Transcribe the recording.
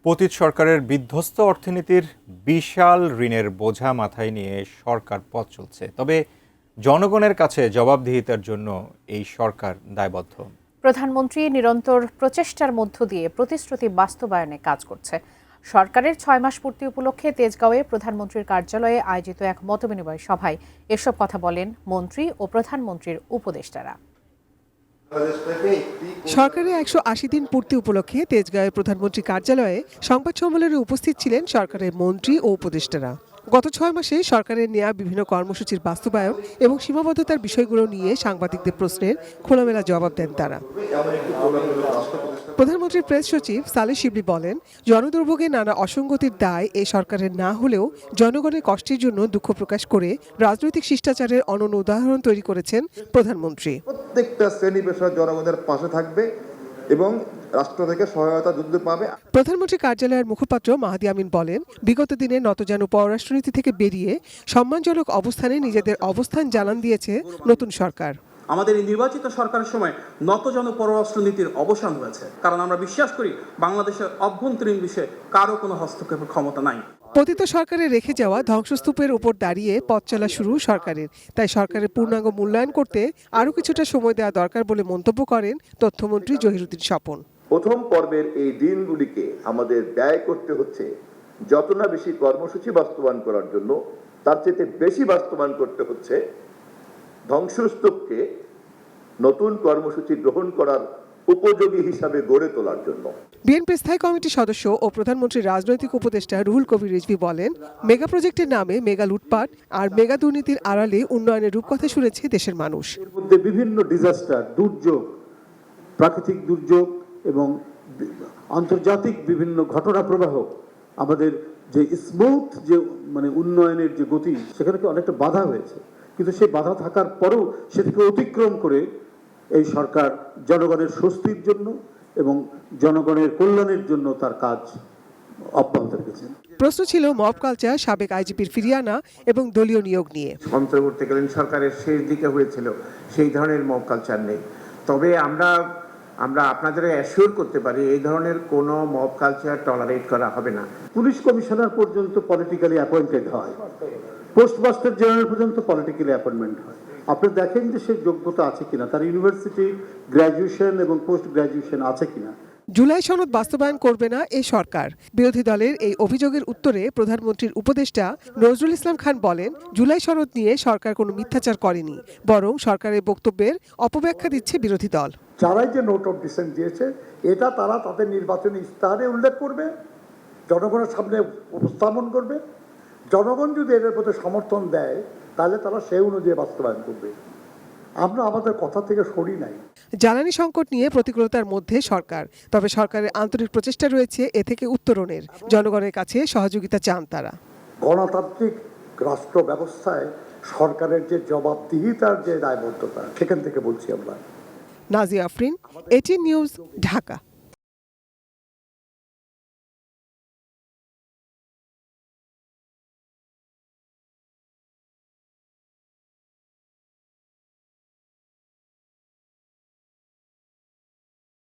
পতিত সরকারের বিধ্বস্ত অর্থনীতির বিশাল ঋণের বোঝা মাথায় নিয়ে সরকার পথ চলছে। তবে জনগণের কাছে জবাবদিহিতার জন্য এই সরকার দায়বদ্ধ। প্রধানমন্ত্রী নিরন্তর প্রচেষ্টার মধ্য দিয়ে প্রতিশ্রুতি বাস্তবায়নে কাজ করছে। সরকারের 6 মাস পূর্তি উপলক্ষে তেজগাঁওয়ে প্রধানমন্ত্রীর কার্যালয়ে আয়োজিত এক মতবিনিময় সভায় এসব কথা বলেন মন্ত্রী ও প্রধানমন্ত্রীর উপদেষ্টারা। সরকারের 180 দিন পূর্তি উপলক্ষে তেজগাঁওয়ে প্রধানমন্ত্রী কার্যালয়ে সংবাদ সম্মেলনে উপস্থিত ছিলেন সরকারের মন্ত্রী ও উপদেষ্টারা। গত 6 মাসে সরকারের নেওয়া বিভিন্ন কর্মসূচির বাস্তবায়ন এবং সীমাবদ্ধতার বিষয়গুলো নিয়ে সাংবাদিকদের প্রশ্নের খোলামেলা জবাব দেন তারা। প্রধানমন্ত্রীর প্রেস সচিব সালেহ শিবলি বলেন, জনদুর্ভোগে নানা অসঙ্গতির দায় এই সরকারের না হলেও জনগণের কষ্টের জন্য দুঃখ প্রকাশ করে রাজনৈতিক শিষ্টাচারের অনন্য উদাহরণ তৈরি করেছেন প্রধানমন্ত্রী। প্রত্যেকটা শ্রেণী পেশা জনগণের পাশে থাকবে এবং রাষ্ট্র থেকে সহায়তা যুদ্ধ পাবে। প্রধানমন্ত্রী কার্যালয়ের মুখপাত্র মাহাদি আমিন বলেন, বিগত দিনে নতজানু পররাষ্ট্রনীতি থেকে বেরিয়ে সম্মানজনক অবস্থানে নিজেদের অবস্থান জানান দিয়েছে নতুন সরকার। আমাদের এই নির্বাচিত সরকারের সময় নতজানু পররাষ্ট্রনীতির অবসান হয়েছে, কারণ আমরা বিশ্বাস করি বাংলাদেশের অভ্যন্তরীণ বিষয়ে কারো কোনো হস্তক্ষেপের ক্ষমতা নাই। পতিত সরকারের রেখে যাওয়া ধ্বংসস্তূপের উপর দাঁড়িয়ে পথ চলা শুরু সরকারের, তাই সরকারের পূর্ণাঙ্গ মূল্যায়ন করতে আরও কিছুটা সময় দেওয়া দরকার বলে মন্তব্য করেন তথ্যমন্ত্রী জহিরুদ্দিন স্বপন। প্রথম পর্বের এই দিনগুলিকে আমাদের ব্যয় করতে হচ্ছে যত না বেশি কর্মসূচি বাস্তবায়ন করার জন্য, তার চেয়ে বেশি বাস্তবায়ন করতে হচ্ছে ধ্বংসস্তূপকে নতুন কর্মসূচি গ্রহণ করার উপযোগী হিসাবে গড়ে তোলার জন্য। বিএনপি স্থায়ী কমিটির সদস্য ও প্রধানমন্ত্রীর রাজনৈতিক উপদেষ্টা রুহুল কবির রিজভী বলেন, মেগা প্রজেক্টের নামে মেগা লুটপাট আর মেগা দুর্নীতির আড়ালে উন্নয়নের রূপকথা শুনেছে দেশের মানুষ। এর মধ্যে বিভিন্ন ডিজাস্টার, দুর্যোগ, প্রাকৃতিক দুর্যোগ এবং আন্তর্জাতিক বিভিন্ন ঘটনা প্রবাহ আমাদের যে স্মুথ যে উন্নয়নের যে গতি, সেখানে অনেকটা বাধা হয়েছে। কিন্তু সেই বাধা থাকার পরেও সেটাকে অতিক্রম করে এই সরকার জনগণের স্বস্তির জন্য এবং জনগণের কল্যাণের জন্য তার কাজ অব্যাহত রেখেছেন। প্রশ্ন ছিল মব কালচার, সাবেক আইজিপির ফিরিয়ে আনা এবং দলীয় নিয়োগ নিয়ে। অন্তর্বর্তীকালীন সরকারের শেষ দিকে হয়েছিল, সেই ধরনের মব কালচার নেই। তবে আমরা আপনাদের অ্যাসিওর করতে পারি এই ধরনের কোনো মব কালচার টলারেট করা হবে না। পুলিশ কমিশনার পর্যন্ত পলিটিক্যালি অ্যাপয়েন্টেড হয়, পোস্টমাস্টার জেনারেল পর্যন্ত পলিটিক্যালি অ্যাপয়েন্টমেন্ট হয়। আপনি দেখেন যে সে যোগ্যতা আছে কিনা, তার ইউনিভার্সিটি গ্র্যাজুয়েশন এবং পোস্ট গ্র্যাজুয়েশন আছে কিনা। জুলাই সনদ বাস্তবায়ন করবে না এই সরকার। বিরোধী দলের এই অভিযোগের উত্তরে প্রধানমন্ত্রীর উপদেষ্টা নজরুল ইসলাম খান বলেন, জুলাই সনদ নিয়ে সরকার কোনো মিথ্যাচার করেনি, বরং সরকারের বক্তব্যের অপব্যাখ্যা দিচ্ছে বিরোধী দল। যারাই যে নোট অফ ডিসেন্ট দিয়েছে, এটা তারা তাদের নির্বাচনী ইস্তাহারে উল্লেখ করবে, জনগণের সামনে উপস্থাপন করবে। জনগণ যদি এদের প্রতি সমর্থন দেয়, তাহলে তারা সেই অনুযায়ী বাস্তবায়ন করবে। আমরা আমাদের কথা থেকে সরি নাই। জ্বালানি সংকট নিয়ে প্রতিকূলতার মধ্যে সরকার, তবে সরকারের আন্তরিক প্রচেষ্টা রয়েছে এ থেকে উত্তরণের। জনগণের কাছে সহযোগিতা চান তারা। গণতান্ত্রিক রাষ্ট্র ব্যবস্থায় সরকারের যে জবাবদিহিতার যে দায়বদ্ধতা, সেখান থেকে বলছি আমরা। Nazia Afrin, ATN news, Dhaka.